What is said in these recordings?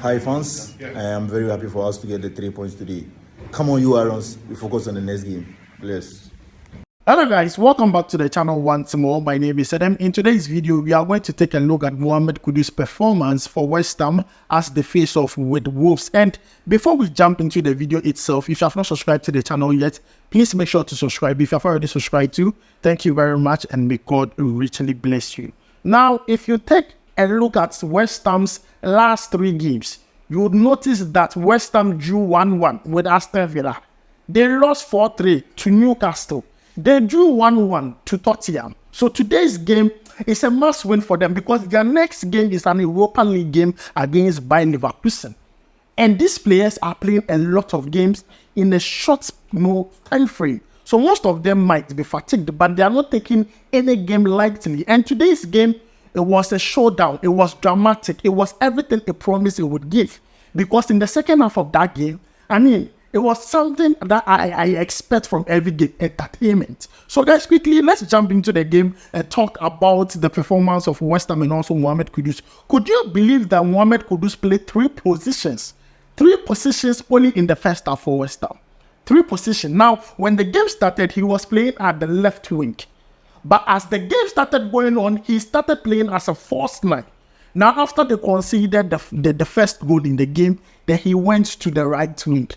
Hi fans, I am very happy for us to get the 3 points today. Come on you Irons, we focus on the next game. Bless. Hello guys, welcome back to the channel once more. My name is Adam. In today's video, we are going to take a look at Mohammed Kudus' performance for West Ham as the face-off with Wolves. And before we jump into the video itself, if you have not subscribed to the channel yet, please make sure to subscribe. If you have already subscribed to, thank you very much and may God richly bless you. Now, if you take a look at West Ham's last 3 games, you would notice that West Ham drew 1-1 with Aston Villa. They lost 4-3 to Newcastle. They drew 1-1 to Tottenham. So today's game is a must-win for them because their next game is an Europa League game against Bayer Leverkusen. And these players are playing a lot of games in a short time frame. So most of them might be fatigued, but they are not taking any game lightly. And today's game, it was a showdown. It was dramatic. It was everything it promised it would give. Because in the second half of that game, it was something that I expect from every game, entertainment. So guys, quickly, let's jump into the game and talk about the performance of West Ham and also Mohammed Kudus. Could you believe that Mohammed Kudus played 3 positions? 3 positions only in the first half for West Ham. 3 positions. Now, when the game started, he was playing at the left wing. But as the game started going on, he started playing as a false 9. Now, after they conceded the first goal in the game, then he went to the right wing.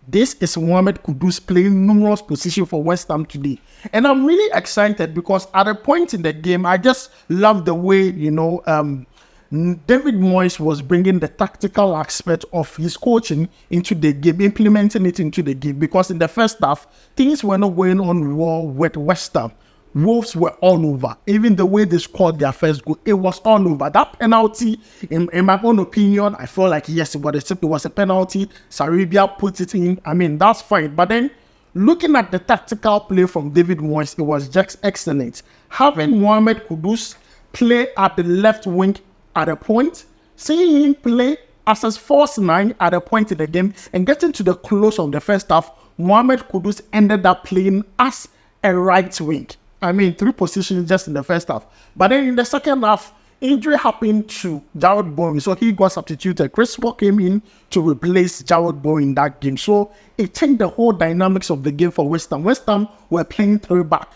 This is Mohammed Kudus playing numerous positions for West Ham today. And I'm really excited because at a point in the game, I just love the way, David Moyes was bringing the tactical aspect of his coaching into the game, implementing it into the game. Because in the first half, things were not going on well with West Ham. Wolves were all over. Even the way they scored their first goal, it was all over. That penalty, in my own opinion, I feel like, yes, it was a penalty. Sarabia put it in. That's fine. But then, looking at the tactical play from David Moyes, it was just excellent. Having Mohammed Kudus play at the left wing at a point, seeing him play as a false 9 at a point in the game, and getting to the close of the first half, Mohammed Kudus ended up playing as a right wing. 3 positions just in the first half. But then in the second half, injury happened to Jarrod Bowen. So he got substituted. Chris Paul came in to replace Jarrod Bowen in that game. So it changed the whole dynamics of the game for West Ham. West Ham were playing 3 back.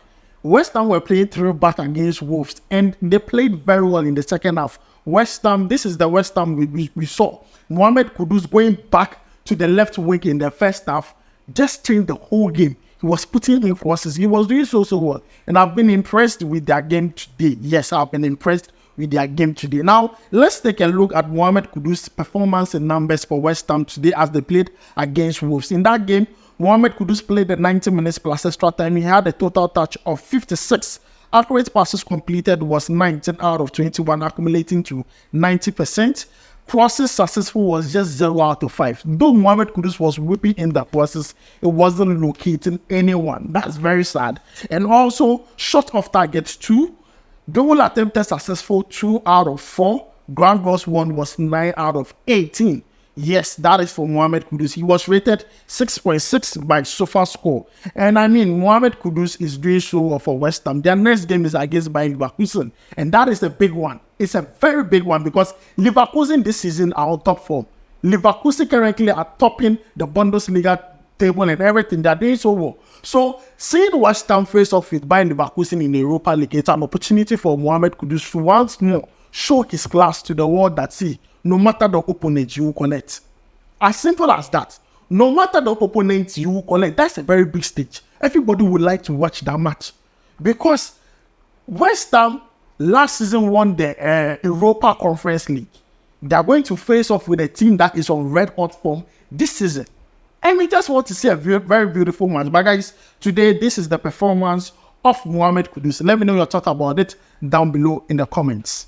West Ham were playing 3 back against Wolves. And they played very well in the second half. West Ham, this is the West Ham we saw. Mohammed Kudus going back to the left wing in the first half just changed the whole game. He was putting in forces. He was doing so well. And I've been impressed with their game today. Yes, I've been impressed with their game today. Now, let's take a look at Mohammed Kudus' performance and numbers for West Ham today as they played against Wolves. In that game, Mohammed Kudus played the 90 minutes plus extra time. He had a total touch of 56. Accurate passes completed was 19 out of 21, accumulating to 90%. Crosses successful was just 0 out of 5. Though Mohammed Kudus was whipping in the crosses, it wasn't locating anyone. That's very sad. And also, shot of targets 2. Goal attempted successful 2 out of 4. Ground balls 1 was 9 out of 18. Yes, that is for Mohammed Kudus. He was rated 6.6 by SofaScore. And Mohammed Kudus is doing so well for West Ham. Their next game is against Bayer Leverkusen. And that is a big one. It's a very big one because Leverkusen this season are on top form. Leverkusen currently are topping the Bundesliga table and everything. They're doing so well. So, seeing West Ham face off with Bayer Leverkusen in the Europa League, it's an opportunity for Mohammed Kudus to once more show his class to the world that no matter the opponent you will connect. As simple as that. No matter the opponent you will connect. That's a very big stage. Everybody would like to watch that match. Because West Ham last season won the Europa Conference League. They are going to face off with a team that is on red hot form this season. And we just want to see a very beautiful match. But guys, today this is the performance of Mohammed Kudus. Let me know your thoughts about it down below in the comments.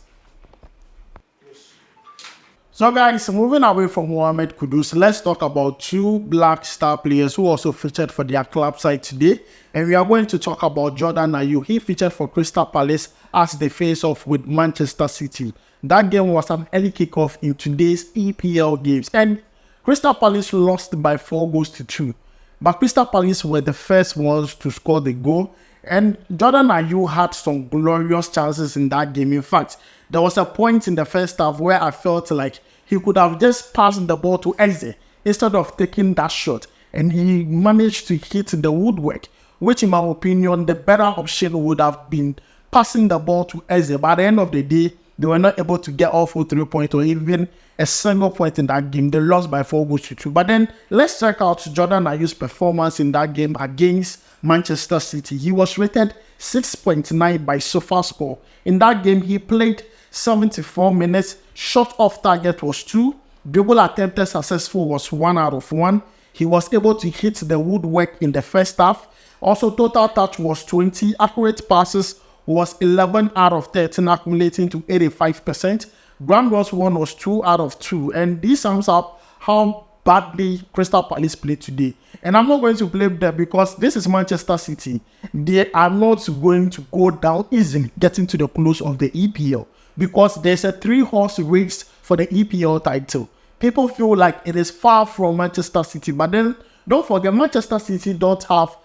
So guys, moving away from Mohammed Kudus, let's talk about 2 black star players who also featured for their club side today. And we are going to talk about Jordan Ayew. He featured for Crystal Palace as they face off with Manchester City. That game was an early kickoff in today's EPL games. And Crystal Palace lost by 4-2. But Crystal Palace were the first ones to score the goal. And Jordan Ayew had some glorious chances in that game. In fact, there was a point in the first half where I felt like he could have just passed the ball to Eze instead of taking that shot. And he managed to hit the woodwork, which in my opinion, the better option would have been passing the ball to Eze. By the end of the day, they were not able to get all 4 3 points or even a single point in that game. They lost by 4 goals to 2. But then let's check out Jordan Ayew's performance in that game against Manchester City. He was rated 6.9 by SofaScore. In that game, he played 74 minutes. Shot off target was 2. Dribble attempted successful was 1 out of 1. He was able to hit the woodwork in the first half. Also, total touch was 20. Accurate passes was 11 out of 13, accumulating to 85%. Ground balls won was 2 out of 2. And this sums up how badly Crystal Palace played today. And I'm not going to blame them because this is Manchester City. They are not going to go down easily getting to the close of the EPL because there's a 3-horse race for the EPL title. People feel like it is far from Manchester City, but then don't forget Manchester City don't have,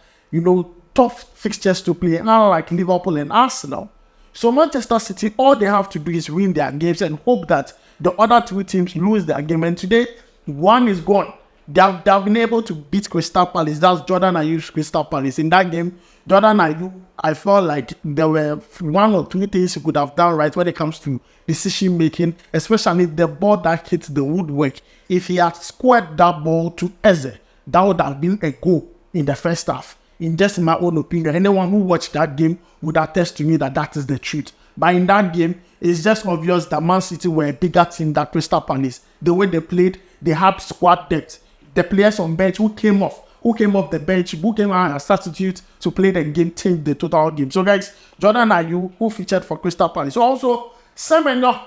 tough fixtures to play, unlike Liverpool and Arsenal. So Manchester City, all they have to do is win their games and hope that the other 2 teams lose their game. And today, one is gone. They have been able to beat Crystal Palace. That's Jordan Ayew's Crystal Palace. In that game, Jordan Ayew, I felt like there were 1 or 2 things he could have done right when it comes to decision making, especially the ball that hit the woodwork. If he had squared that ball to Eze, that would have been a goal in the first half. In just my own opinion, anyone who watched that game would attest to me that that is the truth. But in that game, it's just obvious that Man City were a bigger team than Crystal Palace. The way they played, they had squad depth. The players on bench who came off the bench, who came out as substitute to play the game, changed the total game. So guys, Jordan Ayew, who featured for Crystal Palace. So also, Antoine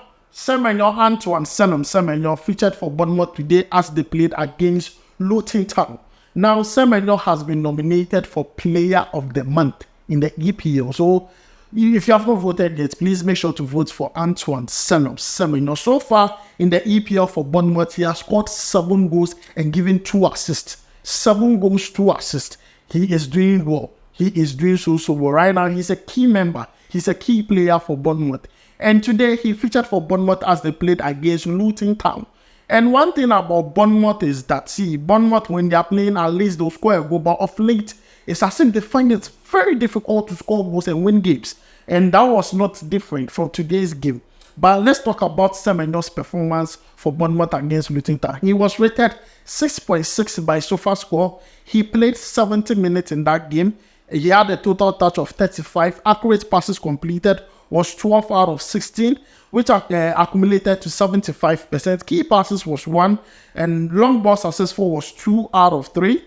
Semenyo featured for Bournemouth today as they played against Luton Town. Now, Semenyo has been nominated for Player of the Month in the EPL. So, if you have not voted yet, please make sure to vote for Antoine Semenyo. So far, in the EPL for Bournemouth, he has scored 7 goals and given 2 assists. 7 goals, 2 assists. He is doing well. He is doing so well. Right now, he's a key member. He's a key player for Bournemouth. And today, he featured for Bournemouth as they played against Luton Town. And one thing about Bournemouth is that, Bournemouth, when they are playing, at least they'll score a goal. But of late, it's as if they find it very difficult to score goals and win games. And that was not different from today's game. But let's talk about Semenyo's performance for Bournemouth against Luton Town. He was rated 6.6 by SofaScore. He played 70 minutes in that game. He had a total touch of 35. Accurate passes completed was 12 out of 16, which accumulated to 75%. Key passes was 1, and long ball successful was 2 out of 3.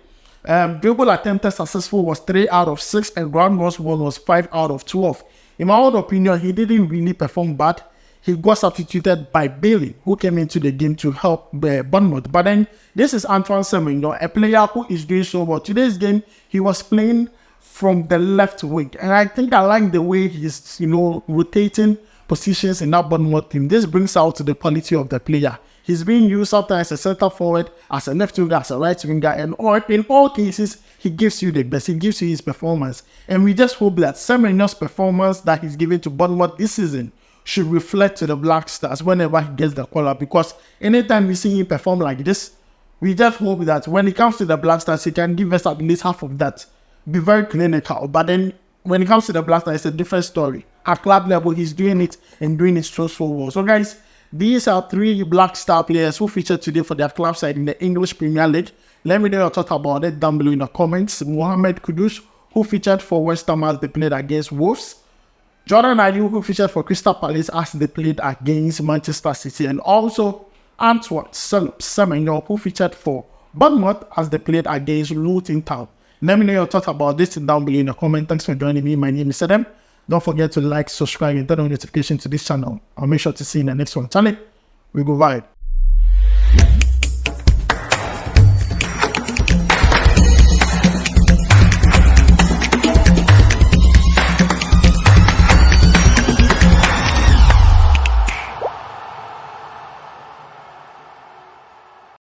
Dribble attempted successful was 3 out of 6, and ground balls won was 5 out of 12. In my own opinion, he didn't really perform bad. He got substituted by Bailey, who came into the game to help Bournemouth. But then, this is Antoine Semenyo, a player who is doing so well. Today's game, he was playing from the left wing. And I think I like the way he's, rotating positions in that Bournemouth team. This brings out the quality of the player. He's being used sometimes as a center forward, as a left winger, as a right winger, and in all cases, he gives you the best. He gives you his performance. And we just hope that Semenyo's performance that he's given to Bournemouth this season should reflect to the Black Stars whenever he gets the call up. Because anytime we see him perform like this, we just hope that when it comes to the Black Stars, he can give us at least half of that. Be very clinical. But then when it comes to the Black Stars, it's a different story. At club level, he's doing it and doing it so well. So guys, these are 3 Black Star players who featured today for their club side in the English Premier League. Let me know your thoughts about it down below in the comments. Mohammed Kudus, who featured for West Ham as they played against Wolves. Jordan Ayew, who featured for Crystal Palace as they played against Manchester City. And also Antoine Semenyo, who featured for Bournemouth as they played against Luton Town. Let me know your thoughts about this down below in the comments. Thanks for joining me. My name is Adam. Don't forget to like, subscribe, and turn on notifications to this channel. I'll make sure to see you in the next one. Charlie, we go viral.